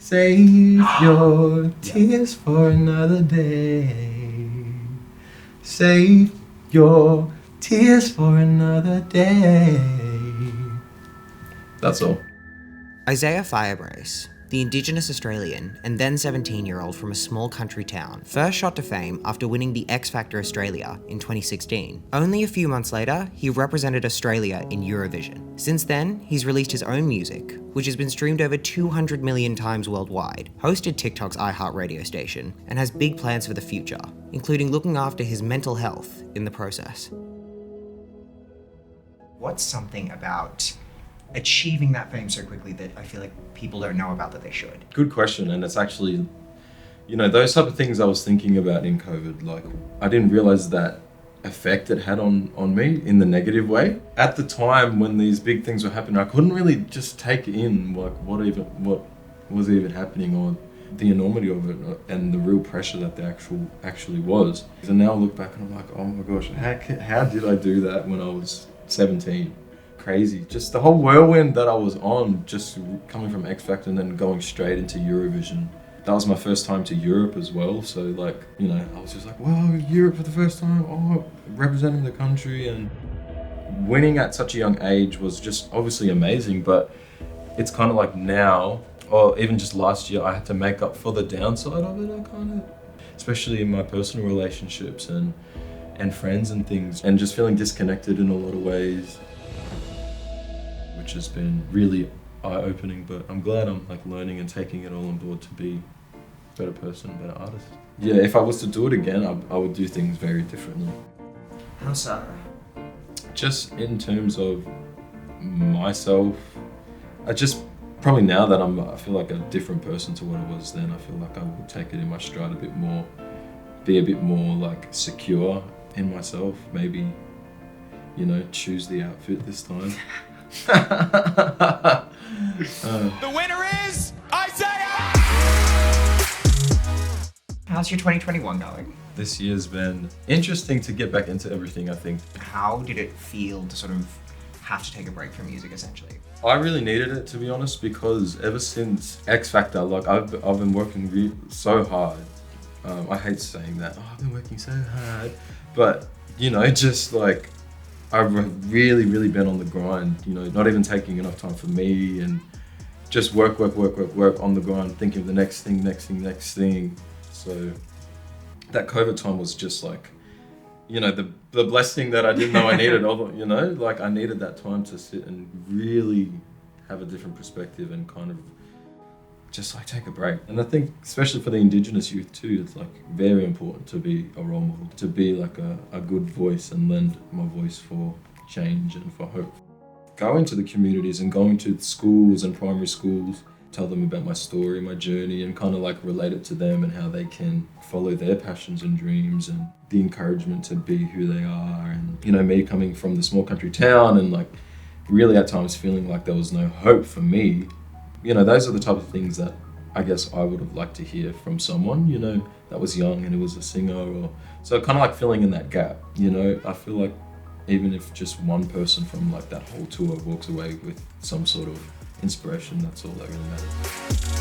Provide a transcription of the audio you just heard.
Save your tears for another day. Save your tears for another day. That's all. Isaiah Firebrace, the Indigenous Australian and then 17-year-old from a small country town, first shot to fame after winning the X Factor Australia in 2016. Only a few months later, he represented Australia in Eurovision. Since then, he's released his own music, which has been streamed over 200 million times worldwide, hosted TikTok's iHeartRadio station, and has big plans for the future, including looking after his mental health in the process. What's something about achieving that fame so quickly that I feel like people don't know about that they should? Good question, and it's actually, those type of things I was thinking about in COVID. Like, I didn't realize that effect it had on me in the negative way. At the time when these big things were happening, I couldn't really just take in like what was even happening, or the enormity of it and the real pressure that there actually was. And now I look back and I'm like, oh my gosh, how did I do that when I was 17? Crazy. Just the whole whirlwind that I was on, just coming from X Factor and then going straight into Eurovision. That was my first time to Europe as well. So like, I was just like, wow, Europe for the first time, representing the country, and winning at such a young age was just obviously amazing. But it's kind of like now, or even just last year, I had to make up for the downside of it. Especially in my personal relationships and friends and things, and just feeling disconnected in a lot of ways, which has been really eye-opening. But I'm glad I'm like learning and taking it all on board to be a better person, a better artist. Yeah, if I was to do it again, I would do things very differently. How so? Just in terms of myself, probably now that I feel like a different person to what I was then. I feel like I would take it in my stride a bit more, be a bit more like secure in myself, maybe, choose the outfit this time. The winner is Isaiah! How's your 2021 going? This year's been interesting to get back into everything, I think. How did it feel to sort of have to take a break from music, essentially? I really needed it, to be honest, because ever since X Factor, like I've been working so hard. I hate saying that. I've been working so hard, but just like I've really, really been on the grind. Not even taking enough time for me, and just work on the grind, thinking of the next thing. So that COVID time was just like, the blessing that I didn't know I needed. Like I needed that time to sit and really have a different perspective and kind of just like take a break. And I think especially for the Indigenous youth too, it's like very important to be a role model, to be like a good voice and lend my voice for change and for hope. Going to the communities and going to schools and primary schools, tell them about my story, my journey, and kind of like relate it to them and how they can follow their passions and dreams, and the encouragement to be who they are. And me coming from the small country town and like really at times feeling like there was no hope for me, those are the type of things that I guess I would have liked to hear from someone, that was young and who was a singer, or so kind of like filling in that gap. I feel like even if just one person from like that whole tour walks away with some sort of inspiration, that's all that really matters.